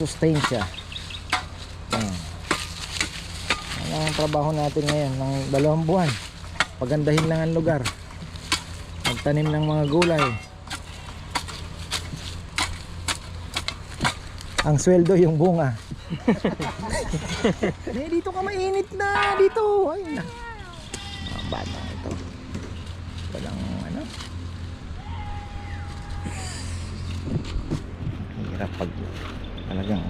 sustain siya. Ano ang trabaho natin ngayon ng 2 buwan? Pagandahin lang ang lugar, magtanim ng mga gulay. Ang sweldo yung bunga. Dito ka, mainit na dito. Ay na, mga bata ito, walang ano, hirap pag talagang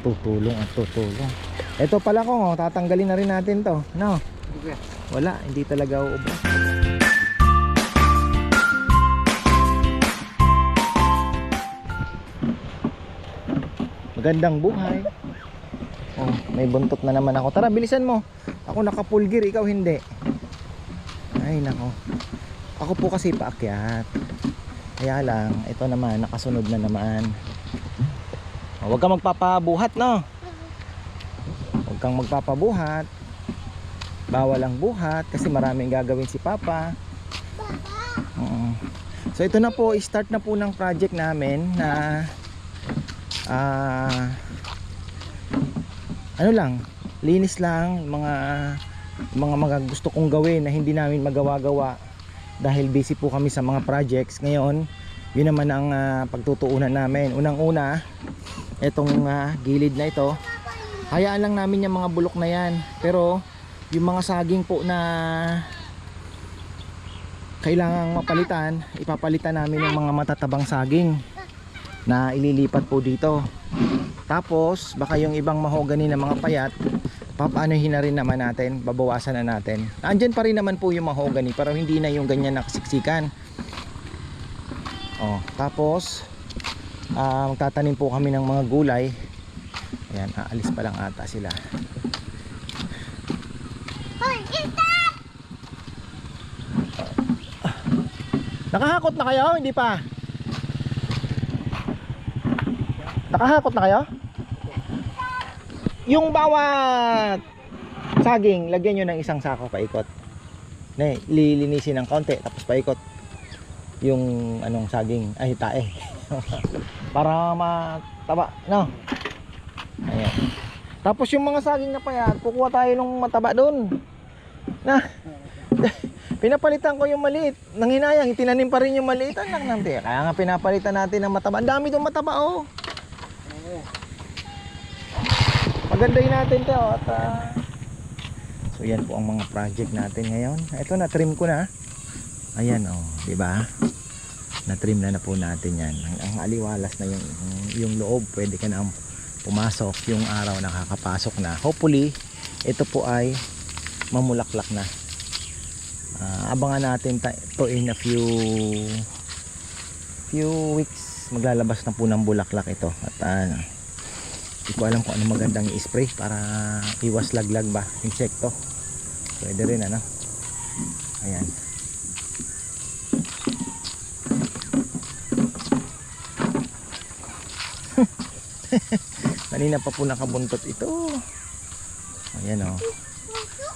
tutulong at tutulong. Ito pala ko, tatanggalin na rin natin to. No? Wala, hindi talaga uubos. Magandang buhay. Oh, may buntot na naman ako. Tara, bilisan mo. Ako naka full gear, ikaw hindi. Ay nako. Ako po kasi paakyat. Kaya lang, ito naman nakasunod na naman. Huwag kang magpapabuhat, no? Huwag kang magpapabuhat. Bawal ang buhat kasi maraming gagawin si Papa. So ito na po, start na po ng project namin na ano lang, linis lang, mga gusto kong gawin na hindi namin magawa-gawa dahil busy po kami sa mga projects ngayon. Yun naman ang pagtutuunan namin. Unang-una, itong gilid na ito, hayaan lang namin yung mga bulok na yan, pero yung mga saging po na kailangang mapalitan, ipapalitan namin yung mga matatabang saging na ililipat po dito. Tapos baka yung ibang mahogani na mga payat, papaanohin na rin naman natin, babawasan na natin. Andyan pa rin naman po yung mahogani, pero hindi na yung ganyan nakasiksikan. Tapos magtatanim po kami ng mga gulay. Ayan, aalis pa lang ata sila. Nakahakot na kayo? Hindi pa? Nakahakot na kayo? Yung bawat saging, lagyan nyo ng isang sako paikot. Lilinisin ng konti, tapos paikot yung anong saging, ay tae. Para mataba, no? Ayan. Tapos yung mga saging na payat, kukuha tayo ng mataba doon. Na, pinapalitan ko yung maliit. Nanghinayang, itinanim pa rin yung maliit. Lang nanti. Kaya nga pinapalitan natin ng mataba. Ang dami itong mataba, oh. Pagandahin natin ito. At, so yan po ang mga project natin ngayon. Ito, na-trim ko na. Ayan, oh. Diba? Na-trim na po natin yan. Ang aliwalas na yung loob. Pwede ka na pumasok. Yung araw nakakapasok na. Hopefully, ito po ay mamulaklak na. Abangan natin to in a few weeks. Maglalabas na po ng bulaklak ito. At hindi ko alam kung ano magandang i-spray para iwas laglag ba, insekto. Pwede rin, ano. Ayan. Kanina pa po nakabuntot ito. Ayan, oh.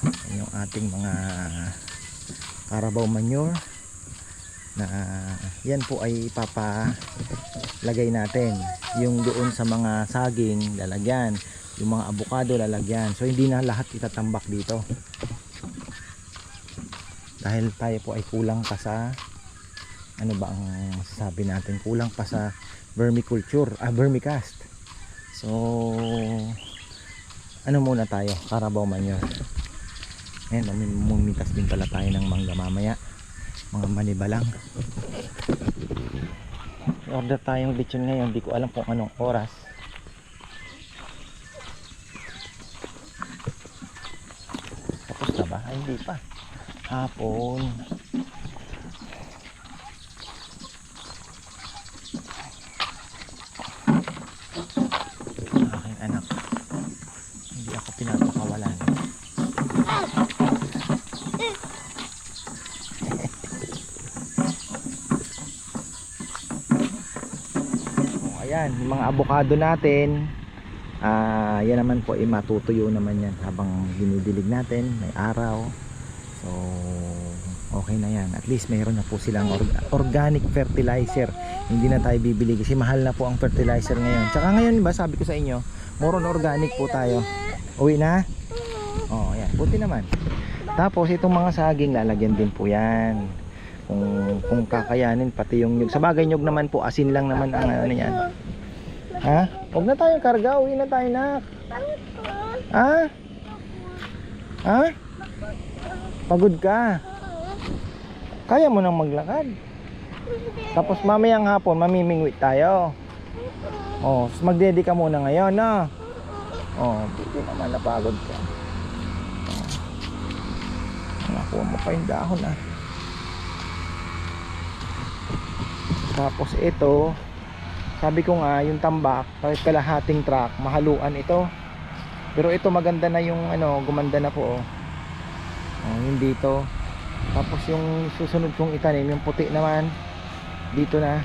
Ayan yung ating mga Carabao manure na yan po ay ipapalagay natin. Yung doon sa mga saging lalagyan, yung mga avocado lalagyan. So hindi na lahat itatambak dito dahil tayo po ay kulang pa sa, ano ba ang sabi natin, kulang pa sa vermiculture, vermicast. So ano muna tayo, Carabao manure. Ayan, mumitas din pala tayo ng mangga mamaya, mga manibalang. Order tayong lechon ngayon, di ko alam kung anong oras. Tapos na ba? Ay, hindi pa. Hapon. Aking anak, hindi ako pinapakawalan. Ayan, yung mga avocado natin, yan naman po ay matutuyo naman yan habang dinidilig natin, may araw. So okay na yan, at least mayroon na po silang organic fertilizer. Hindi na tayo bibili kasi mahal na po ang fertilizer ngayon. Tsaka ngayon ba, sabi ko sa inyo, more on organic po tayo. Uwi na? Oh, yan. Buti naman. Tapos itong mga saging lalagyan din po yan. Kung kakayanin pati yung nyug. Sa bagay nyug naman po, asin lang naman ang ano yan. Ha? Huwag na tayong karga, uwi na tayo na. Ha? Ha? Pagod ka? Kaya mo nang maglakad. Tapos mamayang hapon mamimingwit tayo. Oh, magdedi ka muna ngayon, no? Oh, hindi naman napagod ka. Nakuha mo pa yung dahon, ah. Tapos ito, sabi ko nga, yung tambak, kahit kalahating truck, mahaluan ito. Pero ito maganda na yung ano, gumanda na po, oh. Oh, yung dito. Tapos yung susunod kong itanim, yung puti naman, dito na.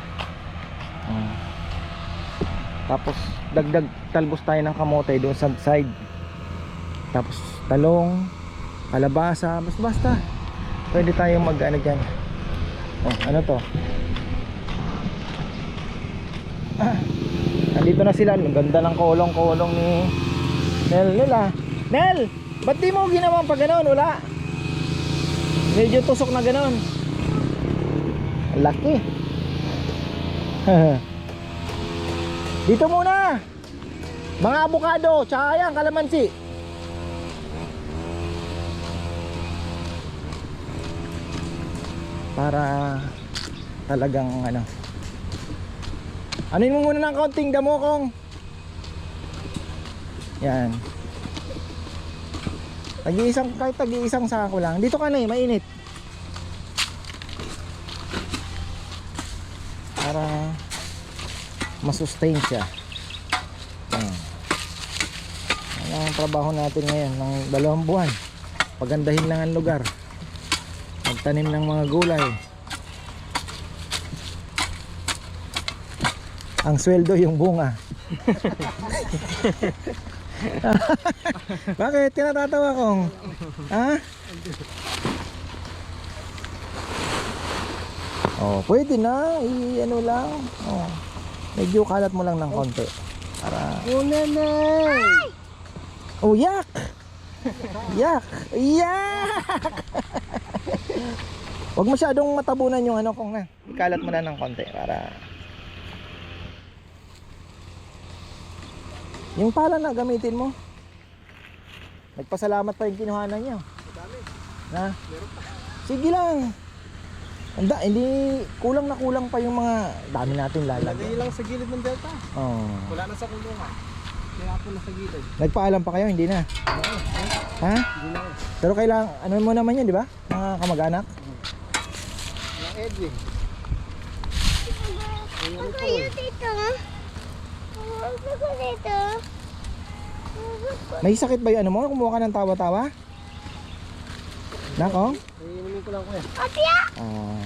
Oh. Tapos dagdag talbos tayo ng kamote doon sa side. Tapos talong, kalabasa, basta pwede tayong mag-ano dyan. Oh, ano to? Nandito na sila. Ang ganda ng kolong-kolong ni Nel nila. Nel! Ba't di mo ginawang pa ganon? Wala. Medyo tusok na ganon. Laki. Dito muna. Mga avocado, tsaka yan, kalamansi. Para talagang ano. Anin mo muna ng kaunting damo kong. Yan. Kahit tag-iisang sako lang. Dito ka na eh, mainit. Para masustain siya. Yan ang trabaho natin ngayon ng 2 buwan. Pagandahin lang ang lugar. Magtanim ng mga gulay. Ang sweldo yung bunga. Bakit? Tinatatawa kong? Ha? Oh, pwede na. I-ano lang. Oh. Medyo kalat mo lang ng konti. Para... Oh, nanay! Oh, yak! Yak! Yak! Huwag masyadong matabunan yung ano kong na. Ikalat mo na ng konti para... Yung pala na gamitin mo. Nagpasalamat pa yung kinuhanan niya. Madami. Na? Meron pa. Sige lang. Hindi kulang na kulang pa yung mga dami natin lalagyan. Lagay lang sa gilid ng delta. Oh. Wala na sa kulungan. Kaya po na sa gilid. Nagpaalam pa kayo, hindi na. Ha? Hindi na. Pero kailangan ano mo naman 'yan, di ba? Mga kamag-anak. Yung Edwin. Ako yun dito. Ako dito. May sakit ba 'yung ano mo? Kumuha ka ng tawa-tawa? Nako? Inumin ko lang ko yan. Apya! Ah.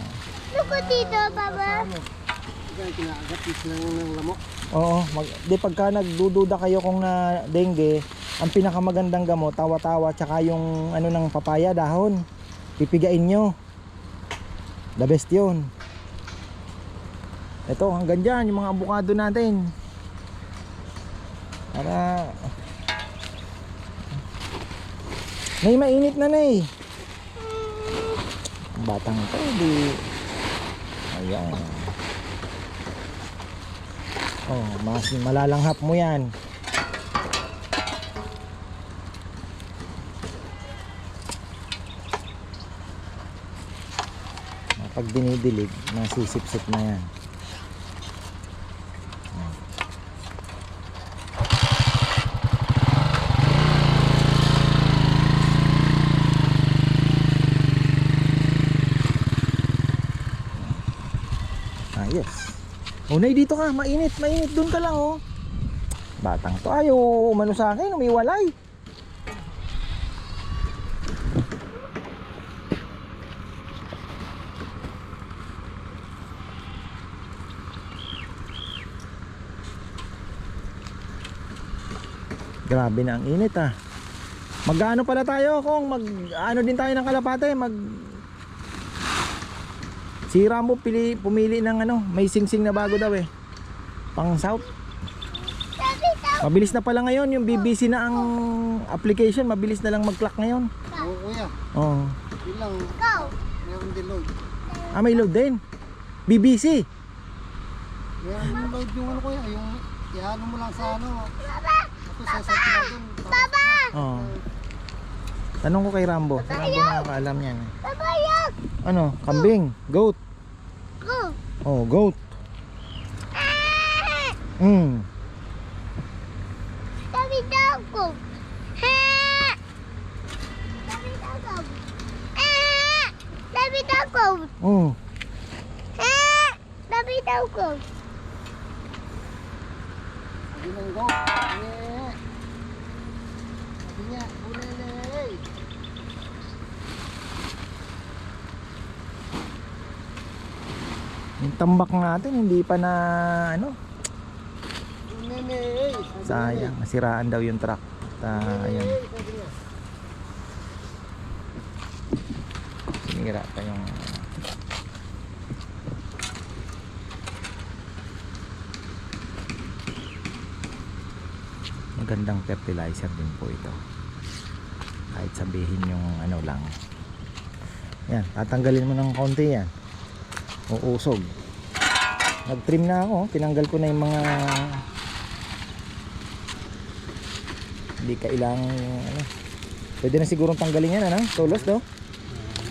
Ako dito, Papa. Diyan, kinaagat ng lamok. Oo, di pagka nagdududa kayo kung na dengue, ang pinakamagandang gamot, tawa-tawa, tsaka yung ano ng papaya, dahon. Pipigain nyo. The best yun. Ito, hanggang dyan, yung mga avocado natin. Para... mainit na eh. Ang batang ito, di... Ayan. Oh, mas malalanghap mo yan. Pag dinidilig, nasisip-sip na yan. Ayos. Oh, nay, dito ka, mainit, doon ka lang oh. Batang to, ayaw umano sa akin, umiwalay. Grabe na ang init ah. Mag-ano pala tayo kung mag-ano din tayo ng kalapate, Si Rambo pumili ng ano, may singsing na bago daw eh. Pang south. Sabi daw. Mabilis na pala ngayon yung BBC na ang application, mabilis na lang mag-clock ngayon. Oo kuya. Oo. Yun lang. Go. Meron din load. Ah, may load din. BBC. Meron din load yung ano kuya. Yung ihalo mo lang sa ano. Baba. Tapos sasabihin mo dun. Baba. Oo. Tanong ko kay Rambo. Si Rambo nakakaalam yan. Eh. Baba yak. Ano? Kambing. Goat. Go. Oh, goat. Ah. Mm. Sabi daw ko. Ha. Sabi daw ko. Ah. Sabi daw ko. Oh. Ah. Sabi daw ko. Sabi ng go. Yeah. Sabi niya. Uleley. Yung tambak natin hindi pa na ano, Uleley. sayang, nasiraan daw yung truck. Ayan, Sabi niya. sinira pa yung magandang fertilizer din po ito. Kahit sabihin yung ano lang. Yan, tatanggalin mo ng konti yan. Uusog. Nag-trim na ako, tinanggal ko na yung mga hindi kailangan ano. Pwede na sigurong tanggalin yan, ano? Tulos daw.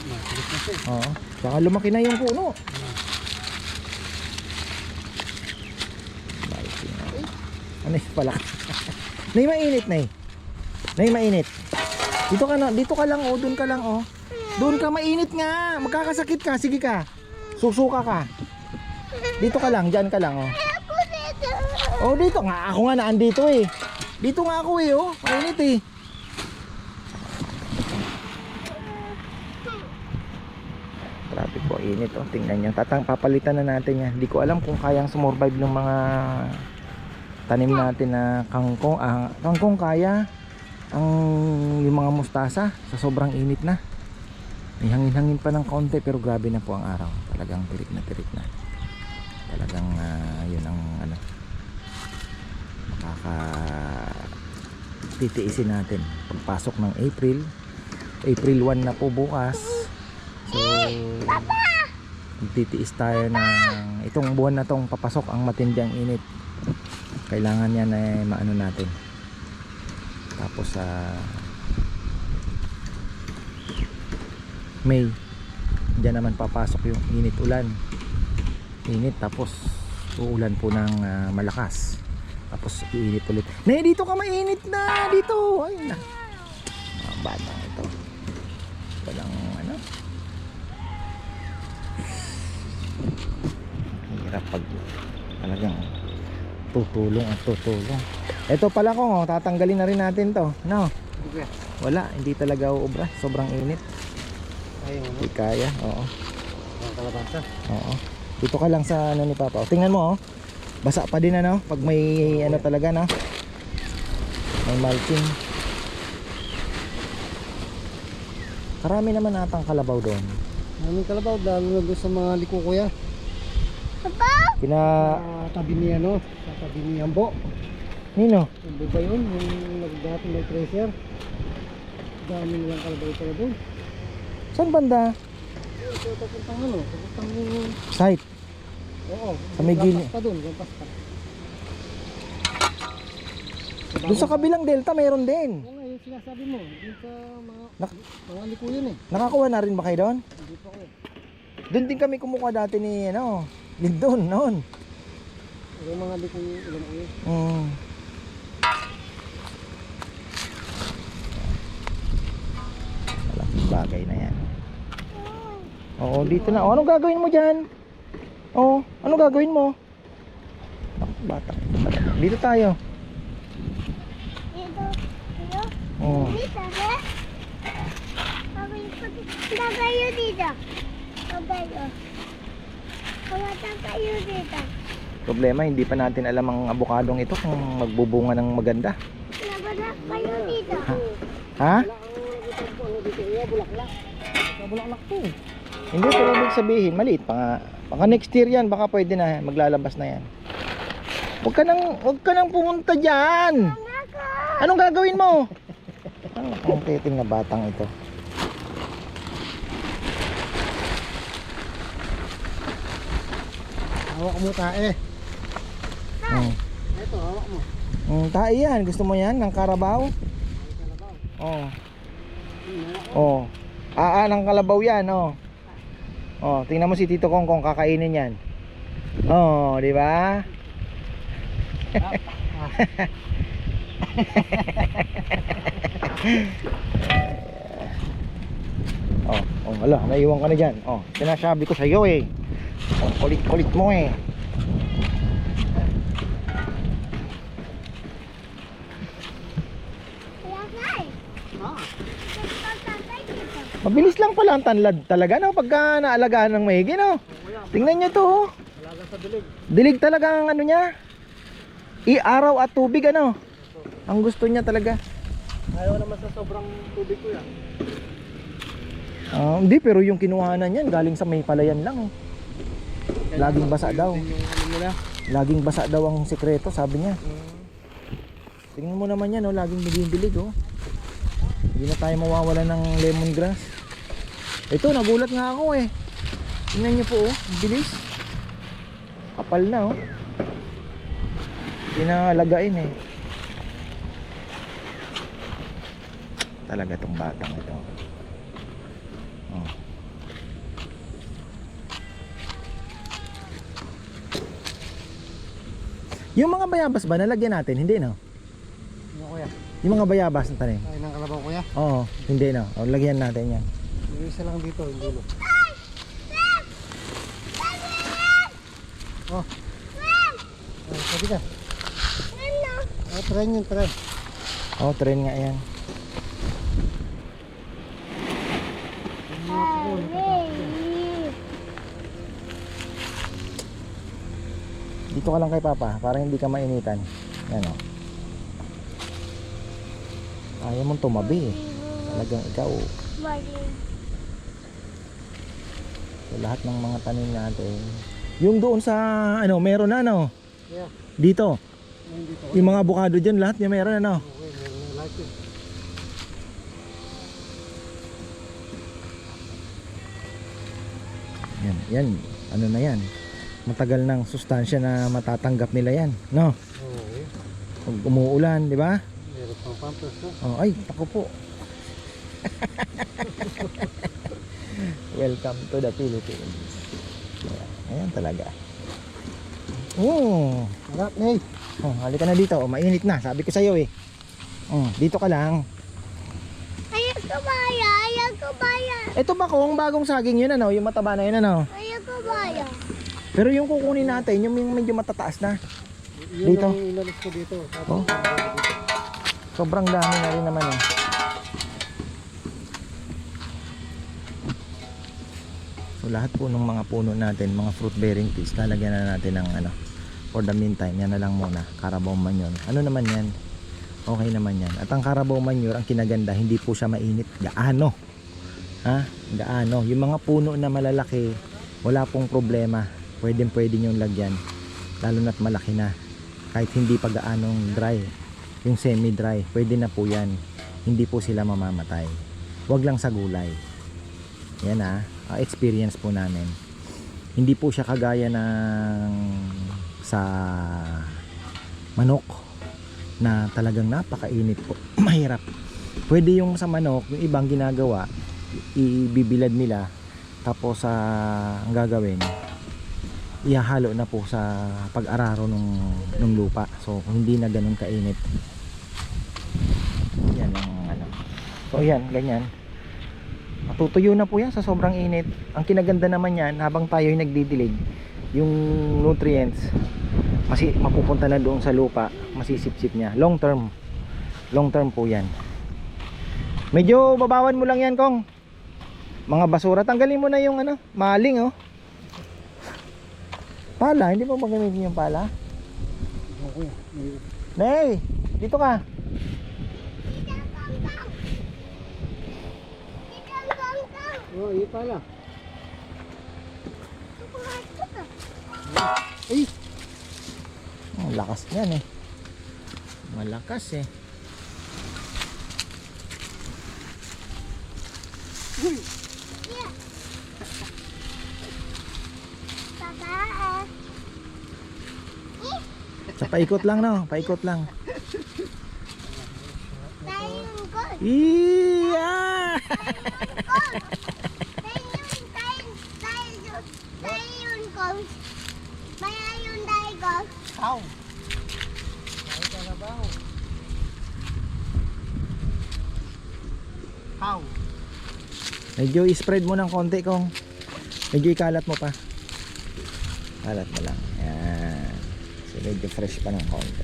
Matulis na siya. Oo. Saka lumaki na yung puno. Ano yung palak? Nay, mainit, Nay. Nay, mainit. Dito ka na, dito ka lang, oh. Doon ka lang, oh. Doon ka, mainit nga. Magkakasakit ka, sige ka. Susuka ka. Dito ka lang, dyan ka lang, oh. Ako dito. Oh, dito nga. Ako nga naandito, eh. Dito nga ako, eh, oh. Mainit, eh. Grabe po, init, oh. Tingnan nyo. Papalitan na natin yan. Hindi ko alam kung kayang sumurvive ng mga tanim natin na kangkong. Kangkong kaya. Yung mga mustasa sa sobrang init na. May hangin-hangin pa ng konti pero grabe na po ang araw. Talagang tirik na tirik na. Talagang yun ang ano, makaka titiisin natin pagpasok ng April 1 na po bukas. So titiis tayo ng itong buwan na tong papasok ang matindi ang init. Kailangan yan ay maano natin. Tapos sa May diyan naman papasok yung init ulan. Init tapos uulan po ng malakas. Tapos iinit ulit. Nay, dito ka, mainit na dito. Ay na. Mga batang ito. Walang ano. Hirap pag talagang tutulong at tutulong. Ito pala ko, oh, tatanggalin na rin natin to. No. Okay. Wala, hindi talaga uubra. Sobrang init. Ayun. Hindi kaya, oo. Ang kalabasa. Oo. Dito ka lang sa ano ni Papa. O, tingnan mo, oh. Basa pa din ano pag may ano talaga na. May mulching. Karami naman atang kalabaw doon. Maraming kalabaw lalo na doon sa mga liko kuya. Papa. Kina Sa tabi ni ano, sa tabi ni Ambo. Nino? Ambo ba yun? Yung nagdati may treasure. Dami nilang kalabaw pala doon. Saan banda? Ito papuntang ano, papuntang Site. oo. Sa may gilid. Pa doon, lampas pa. Doon sa kabilang delta mayroon din. Oo nga, yung sinasabi mo, doon sa Nak- mga liko yun eh. Nakakuha na rin ba kayo doon? Hindi pa ko. Doon din kami kumukuha dati ni ano, Lindon noon. Yung mga liko ulam ko yun. Malaking bagay na yan. Oo, dito na. O, anong gagawin mo dyan? Oo, anong gagawin mo? Bata. Dito tayo. Dito. Dito. Oo. Dito, ha? Tagayo dito. Tagayo. Tagayo dito. Problema, hindi pa natin alam ang abukadong ito kung magbubunga ng maganda. Nabala kayo dito. Ha? Wala ang nakita ko ano dito, iya, bulaklak. Sa bulaklak to. Hindi, pero ibig sabihin, maliit pa nga. Baka next year yan, baka pwede na, maglalabas na yan. Huwag ka nang pumunta dyan. Anong gagawin mo? Ang titing na batang ito. Hawak mo tae. Hmm. Ito, hawak mo. Tae yan, gusto mo yan, ng karabaw? Oo. Oh. Ng kalabaw yan, oh. Oh, tingnan mo si Tito Kongkong kakainin yan. Oh, di ba? Wala, naiwan ka na dyan. Oh, sinasabi ko sa iyo eh. Oh, kulit-kulit mo eh. Mabilis lang pala ang tanlad talaga, no? Pagka naalagaan ng maigi, no? Tingnan nyo to, oh. Wala sa dilig. Dilig talaga ang ano niya. Araw at tubig, ano? Ang gusto niya talaga. Ayaw naman sa sobrang tubig ko yan. Hindi, pero yung kinuhanan niyan galing sa may palayan lang, eh. Laging basa daw. Laging basa daw ang sikreto, sabi niya. Tingnan mo naman yan, oh. Laging dilig, oh. Hindi na tayo mawawala ng lemongrass. Ito, nagulat nga ako eh. Tingnan niyo po, oh, bilis. Kapal na, oh. Pinalagain eh. Talaga tong batang ito. Oh. Yung mga bayabas ba nalagyan natin? Hindi, no? Ano kuya? Yung mga bayabas na tanim. Kain ng kalabaw kuya. Oo, hindi, no? O, lagyan natin yan. Yung isa lang dito, yung dulo. Oh. Sabi ka. Tren yun, tren. Oh, tren nga yan. Dito ka lang kay Papa para hindi ka mainitan. Yan, oh. Ayaw mong tumabi eh. Talagang ikaw. So, lahat ng mga tanim natin. Yung doon sa ano, meron na, ano? Yeah. Dito. Yung dito. Yung mga avocado dyan, lahat niya meron, ano? Okay, meron na lahat yun. Yan. Ano na yan? Matagal ng sustansya na matatanggap nila yan, no? Okay. Pag umuulan, di ba? Meron pang pampers na. Oh, ay, ako po. Welcome to the Philippines. Ayan talaga. Oh, Harap, Ney. halika na dito. Oh, mainit na. Sabi ko sa iyo eh. Dito ka lang. Ayaw ko baya, ayaw ko baya, Ito ba kung bagong saging yun, ano? Yung mataba na yun, ano? ayaw ko baya. Pero yung kukunin natin, yung medyo matataas na. Yun Dito. ang inalis ko dito. Oh. Sobrang dami na rin naman eh. So lahat po ng mga puno natin, mga fruit bearing trees, lalagyan na natin ng ano, for the meantime, yan na lang muna, Carabao manure. Ano naman yan? Okay naman yan. At ang Carabao manure, ang kinaganda, hindi po siya mainit. Gaano? Ha? Gaano? Yung mga puno na malalaki, wala pong problema. Pwede nyo lagyan. Lalo na't malaki na. Kahit hindi pa gaanong dry. Yung semi-dry, pwede na po yan. Hindi po sila mamamatay. Huwag lang sa gulay. Yan experience po namin. Hindi po siya kagaya ng sa manok na talagang napakainit po. Mahirap. Pwede yung sa manok, yung ibang ginagawa, ibibilad nila, tapos ang gagawin, ihahalo na po sa pag-araro ng lupa. So hindi na ganun kainit. Yan ang ano. So yan, ganyan. Matutuyo na po yan sa sobrang init. Ang kinaganda naman yan, habang tayo ay nagdidilig, yung nutrients mapupunta na doon sa lupa, masisipsip niya. Long term po yan. Medyo babawan mo lang yan, Kong. Mga basura, tanggalin mo na yung ano, maling, oh. Pala, hindi mo magamitin yung pala? Okay. Nay, dito ka. Oh, iya pala. Ay! Oh, lakas niyan eh. Malakas eh. Papa, Sa paikot lang no, paikot lang. tayo yung gold. Iya! Tayo yung gold. Maya yung tayo gold. How? Ay, kalabaw. How? Medyo i-spread mo ng konti kung medyo ikalat mo pa. Kalat mo lang. Yan. So medyo fresh pa ng konti.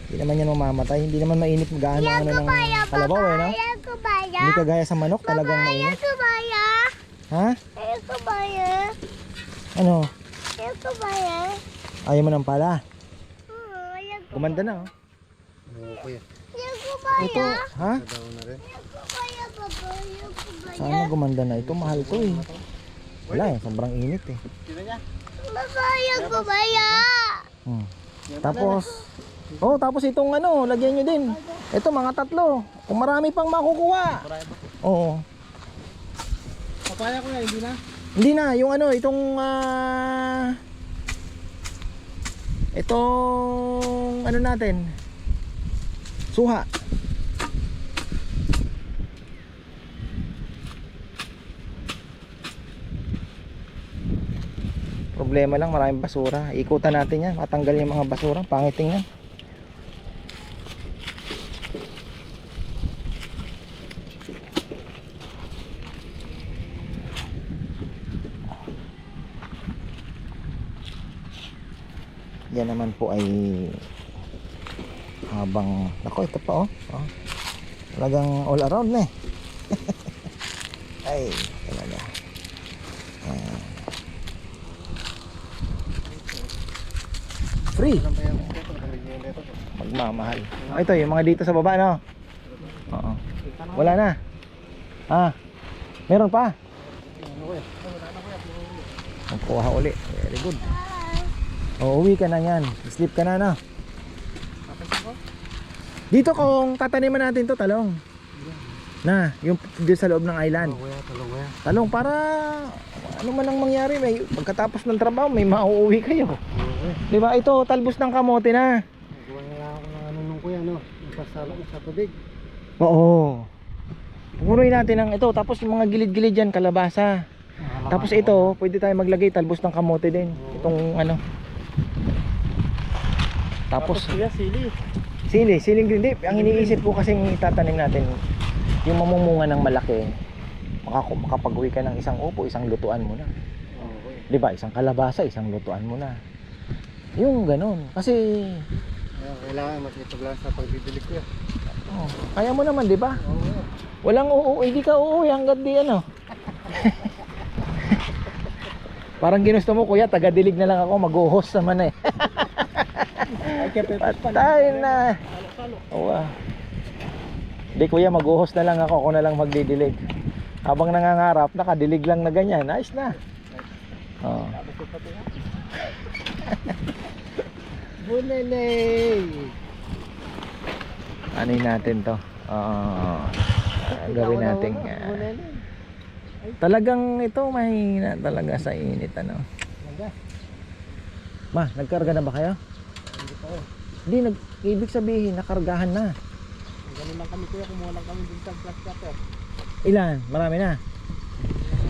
Hindi naman yan mamamatay. Hindi naman mainit gaano ano ng kalabaw eh, no? Ayaw ko baya. Hindi kagaya sa manok, talagang Ayaw mainit. ko baya. Ha? Ayaw ko baya. Ano? Ayaw ko baya. Ayaw mo ng pala. Ayaw ko. Gumanda na oh. Oo, kuya. Ayaw ko baya. Ito, ha? Daw na rin. Ayaw ko baya, baba. Ayaw ko baya. Sana gumanda na. Ito mahal to eh. Wala eh, sobrang init eh. Sino niya? Baba, ayaw ko baya. Hmm. Tapos, oh, tapos itong ano, lagyan nyo din. Ito mga 3. Kung marami pang makukuha. Oo. Papaya kuya, hindi na? Hindi na, yung ano, itong itong ano natin. Suha. Problema lang, maraming basura. Ikutan natin yan, matanggal yung mga basura. Pangit tingnan. Yan naman po ay habang nako ito pa oh. Oh. Talagang all around na eh. Ay, talaga. Free. Magmamahal. Oh, ito yung mga dito sa baba no. Oo. Wala na. Ah. Meron pa. Magkuha uli. Very good. O, uwi ka na yan. Sleep ka na, no? Dito kung tataniman natin to talong. Na, yung dito sa loob ng island. Talong para ano man ang mangyari, may pagkatapos ng trabaho may mauuwi kayo. Di ba? Ito talbos ng kamote na. Gawa nga ako ng ano nung kuya, no? Napasalo ko sa tubig. Oo. Punuin natin ng ito, tapos yung mga gilid-gilid dyan, kalabasa. Tapos ito, pwede tayo maglagay talbos ng kamote din. Itong ano. Tapos siling green dip. Ang iniisip ko kasing itatanim natin yung mamumunga ng malaki. Makapag-uwi ka ng isang upo, isang lutuan mo na. Di ba? Isang kalabasa, isang lutuan mo na. Yung ganun. Kasi kailangan masipag lang sa pagdidilig ko. oh, kaya mo naman, di ba? Walang uuwi, hindi ka uuwi hanggat di ano. Parang ginusto mo kuya, taga-dilig na lang ako, mag-host naman eh. Patay na. Owa. Hindi kuya, mag-host na lang ako na lang magdidilig. Habang nangangarap, nakadilig lang na ganyan. Nice na. Oh. Bulele. Ano natin to? Gawin natin. Talagang ito mahina talaga sa init ano. Ma, nagkarga na ba kayo? Hindi pa oh. Hindi, ibig sabihin nakargahan na. Ganun lang kami kuya, kumuha lang kami din sa flat cutter. Ilan? Marami na.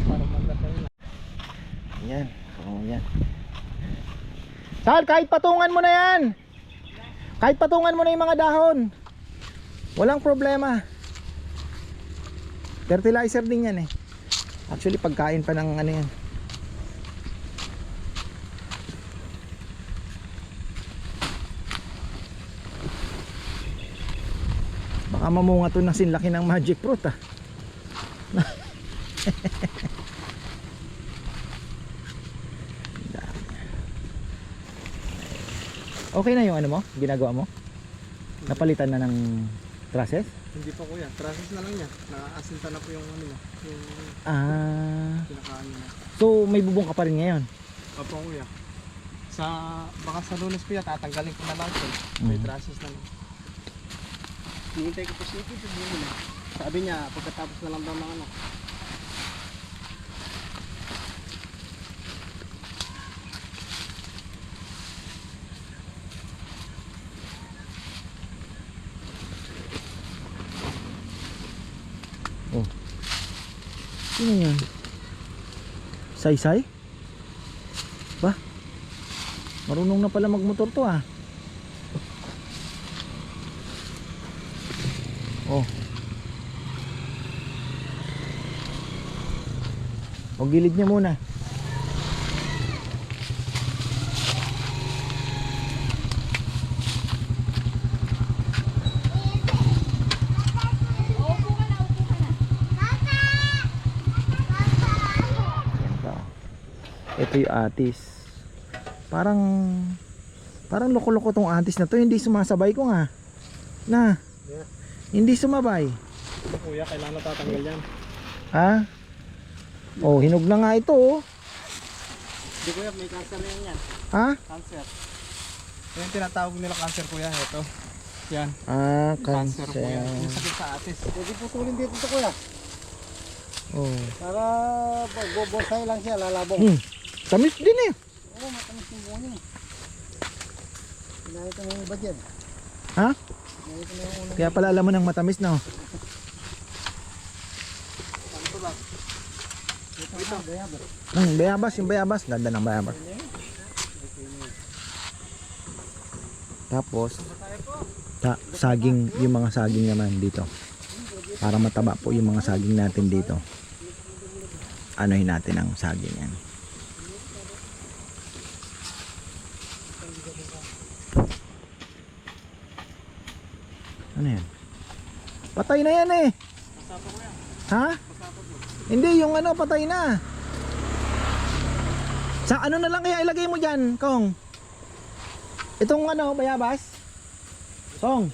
Para magkatay na. Yan. Oh, yan. Sal, kahit patungan mo na yan. Kahit patungan mo na yung mga dahon. Walang problema. Fertilizer din yan eh. Actually, pagkain pa ng ano yan. Baka mamunga to ng sinlaki ng magic fruit ah. Okay na yung ano mo? Ginagawa mo? Napalitan na ng trusses? Hindi pa kuya, process na lang niya. Nakaasinta na po yung ano niya. Yung Ah. kinakain niya. So may bubong ka pa rin ngayon? Opo kuya. Baka sa Lunes kuya, tatanggalin ko na lang ito. May trusses na lang. Hinihintay ko po siya ito, sabihin na. Sabi niya, pagkatapos na lang daw ng ano. Sino yan? Saysay? Ba? Marunong na pala magmotor to ah. Oh. O gilid niya muna. Ito yung atis. Parang loko-loko tong atis na to. Hindi sumasabay ko nga. Na. Yeah. Hindi sumabay. Ito kuya, kailangan natatanggal yan. Ha? Oh, hinog na nga ito oh. Hindi kuya, may cancer na yan. Ha? Cancer. Yan yung tinatawag nila cancer kuya. Ito. Yan. Ah, Cancer cancer. kuya. Yung sakit sa atis. Pwede putulin dito ito kuya. Oh. Para bonsai lang siya, lalabong. Tamis din eh. Oo, matamis yung bunga niya. Pinahit mo yung iba dyan. Ha? Pinahit mo yung unang. Kaya pala alam mo ng matamis na oh. Ano ba? Ito, bayabas. Bayabas, yung bayabas. Ganda ng bayabas. Tapos, saging, yung mga saging naman dito. Para mataba po yung mga saging natin dito. Anuhin natin ang saging yan. Ano yan? Patay na yan eh. Ha? Hindi, yung ano patay na. Sa ano na lang kaya ilagay mo dyan, Kong? Itong ano, bayabas? Kong,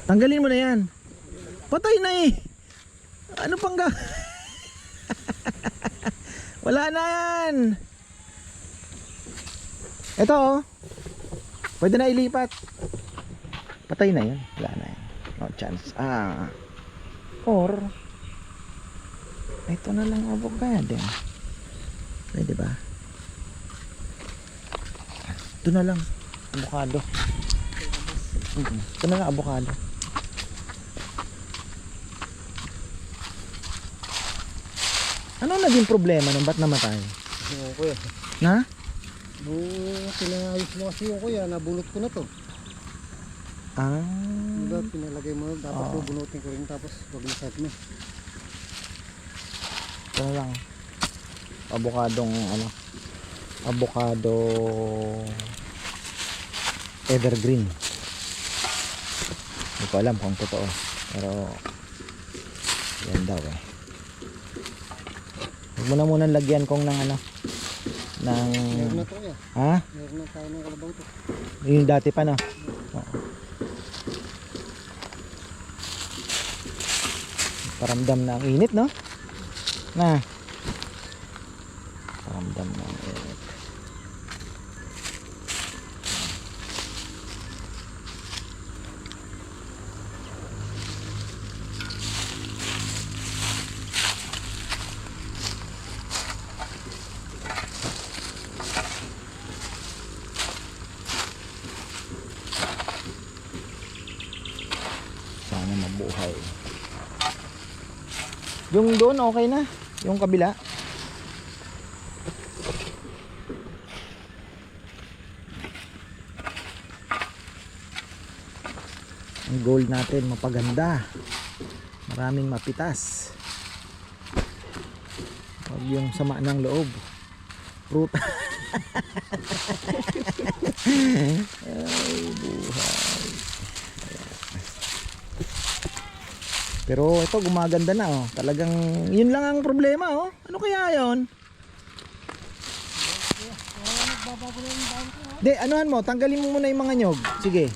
tanggalin mo na yan. Patay na eh. Ano pang ga... Wala na yan. Ito oh. Pwede na ilipat. Patay na yan. Wala na yan. No chance. Or ito na lang avocado. Pwede ba? Ito na lang avocado. Ito na lang avocado. Ano naging problema nung ba't namatay? Oo kuya. Na? Nung pinayos mo kasi yung kuya, nabulot ko na to. Diba, pinalagay mo, dapat bubunutin ko rin tapos wag masyad mo. Ito na lang. Avocadong ano? Avocado evergreen. Hindi ko alam kung totoo. Pero yan daw eh. Huwag mo na munang lagyan kong ng ano. Ng... Meron na to kuya. Ha? Meron na tayo ng kalabaw to. Yung dati pa no? Oo. Paramdam na ang init no? Na. Paramdam na ang init. Sana mabuhay. Yung doon okay na, yung kabila. Ang gold natin mapaganda. Maraming mapitas. Huwag yung sama ng loob. Pruta. Ay, buhay. Pero ito gumaganda na oh. Talagang yun lang ang problema oh. Ano kaya yon? Di, anuhan mo, tanggalin mo muna yung mga nyog. Sige.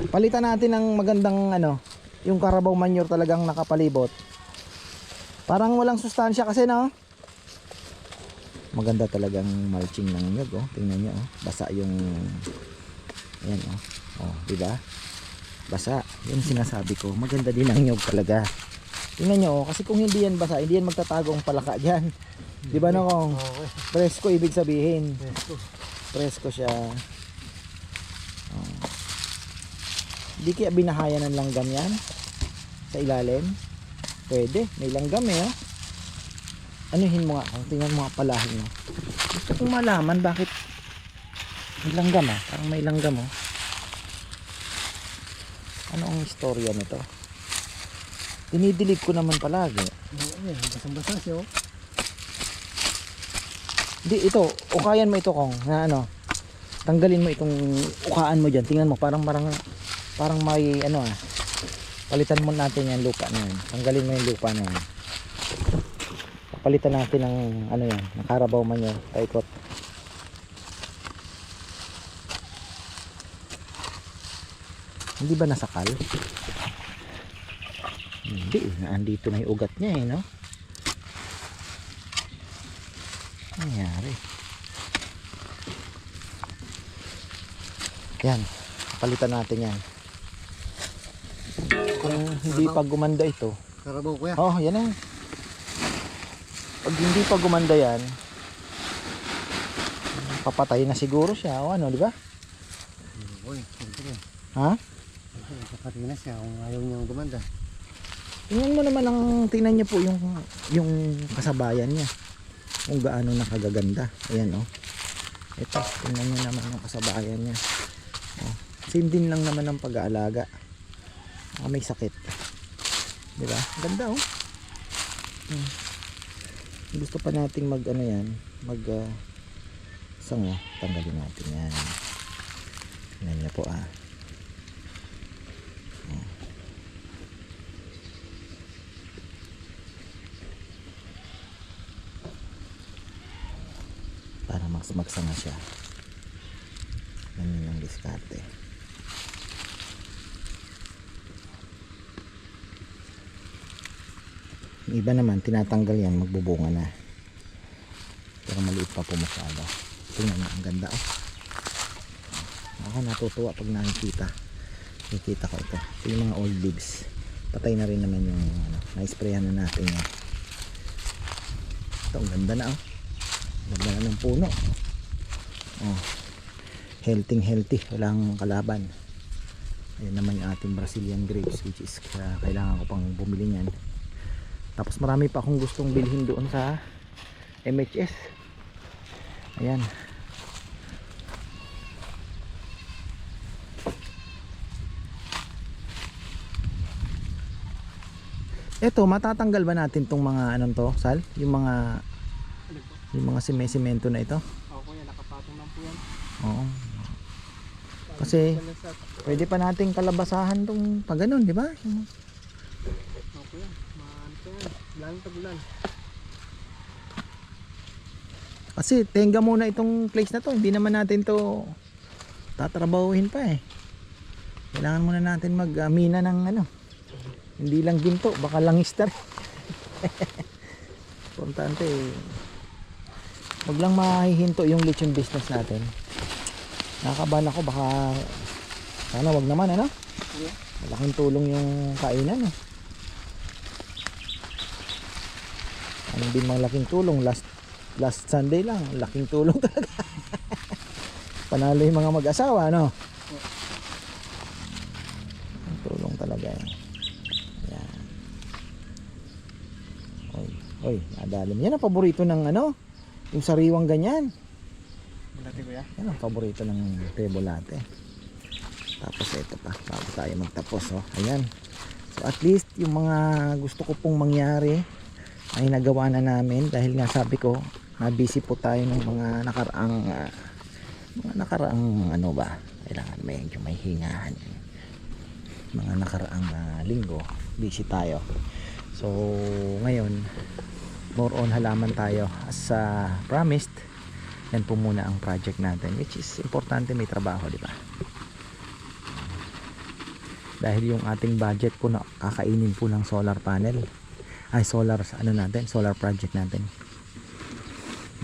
Palitan natin ng magandang ano, yung Carabao manure talagang nakapalibot. Parang walang sustansya kasi no. Maganda talagang mulching ng nyug, oh. Tingnan niyo, oh. Basa yung ayan, oh. Oh, di ba? Basa. Yan sinasabi ko. Maganda din ang nyug talaga. Tingnan niyo, oh, kasi kung hindi yan basa, hindi yan magtatago ang palaka diyan. Di ba no, kung Okay. presko ibig sabihin. Presko. Presko siya. Oh. Di kaya binahayan ng langgam yan sa ilalim? Pwede, may langgam eh, oh. Anuhin mo nga, oh. Tingnan mo nga palahin mo. Gusto kong malaman bakit may langgam, ah. Parang may langgam, oh. Ano ang istorya nito? Dinidilig ko naman palagi. Oo, basang-basa siya, oh. Di, ito, ukayan mo ito, Kong, na ano, tanggalin mo itong ukaan mo dyan. Tingnan mo, parang may, ano, palitan mo natin yan, lupa na yan. Tanggalin mo yung lupa na yan. Palitan natin ng, ano yan, ng Carabao manure, paikot. Hindi ba nasakal? Hindi, naandito na yung ugat niya eh, no? Nangyari. Yan, palitan natin yan. Kung hindi pa gumanda ito, Karabaw kuya. oh, yan na. Pag hindi pa gumanda yan, papatay na siguro siya, o ano, di ba? Uy, siyempre. Ha? Kapatid na siya kung ayaw niyang gumanda. Tingnan mo naman tingnan niyo po yung kasabayan niya. Kung gaano nakagaganda. Ayan, oh. Ito, tingnan niyo naman yung kasabayan niya. Oh. Same din lang naman ang pag-aalaga. May sakit. Di ba? Ganda, oh. Gusto pa nating mag ano yan, sanga, tanggalin natin yan. Tingnan niyo po, ah. Para magsanga siya. Ganyan yung diskarte. Yung iba naman tinatanggal yan, magbubunga na. Pero maliit pa po masyado. Tingnan na, ang ganda, oh. Ako natutuwa pag nakikita ko ito. Ito yung mga old leaves. Patay na rin naman yung ano, na-sprayan na natin yan. Ito, ang ganda na, oh. Ganda na ng puno. Oh. Healthy, walang kalaban. Ayan naman yung ating Brazilian grapes, which is kailangan ko pang bumili niyan. Tapos marami pa akong gustong bilhin doon sa MHS. Ayan. Eto, matatanggal ba natin tong mga anong to, Sal? Yung mga semento na ito? Oo kuya, nakapatong lang po yan. Oo. Kasi pwede pa nating kalabasahan tong pag ganun, di ba? Oo kuya, maano po yan. Bilang tagulan. Kasi tenga muna itong place na to. Hindi naman natin to tatrabahuhin pa eh. Kailangan muna natin mag-mina ng ano. Hindi lang ginto, baka langis na rin. Importante eh. Huwag lang mahihinto yung lechon business natin. Nakakabahan ako, baka sana wag naman, ano? Malaking tulong yung kainan eh. Ano din malaking tulong, last Sunday lang, laking tulong talaga. Panalo yung mga mag-asawa, no? Tulong talaga eh. Yan. Oy, nadalim. Yan ang paborito ng ano, yung sariwang ganyan. Malati kuya. Yan ang paborito ng tebolate. Tapos ito pa, bago tayo magtapos, oh. Ayan. So at least yung mga gusto ko pong mangyari ay nagawa na namin dahil nga sabi ko, na-busy po tayo ng mga nakaraang ano ba, kailangan medyo may hingahan. Mga nakaraang linggo, busy tayo. So ngayon, more on halaman tayo as promised. Yan po muna ang project natin, which is importante, may trabaho, di ba? Dahil yung ating budget po na kakainin po ng solar panel, ay solar ano natin, solar project natin.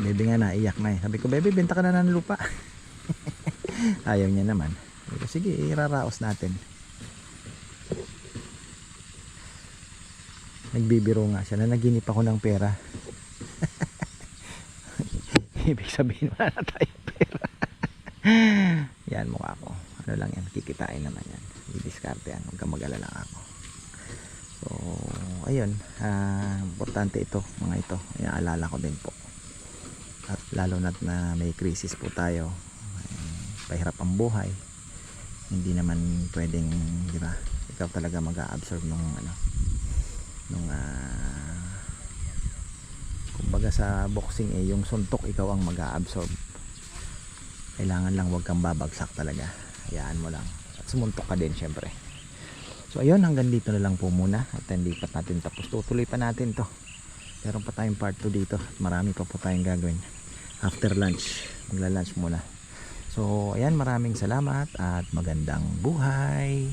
Bebe nga naiyak na eh. Sabi ko, bebe, benta ka na ng lupa. Ayaw niya naman. Sabi ko, sige, iraraos natin. Nagbibiro nga siya na naginip ako ng pera. Ibig sabihin, wala na tayong pera. Yan, mukha ko. Ano lang yan, kikitain naman yan. I-discarte yan, huwag kang mag-alala ako. So, ayun, importante ito, mga ito. Inaalala ko din po. At lalo na may krisis po tayo, pahirap ang buhay, hindi naman pwedeng, di ba, ikaw talaga mag-a-absorb nung kumbaga sa boxing yung suntok ikaw ang mag-a-absorb. Kailangan lang wag kang babagsak talaga, hayaan mo lang at sumuntok ka din syempre. So ayun, hanggang dito na lang po muna at hindi pa natin tapos, tutuloy pa natin to. Meron pa tayong part 2 dito at marami pa po tayong gagawin after lunch, magla-lunch muna. So ayan, maraming salamat at magandang buhay.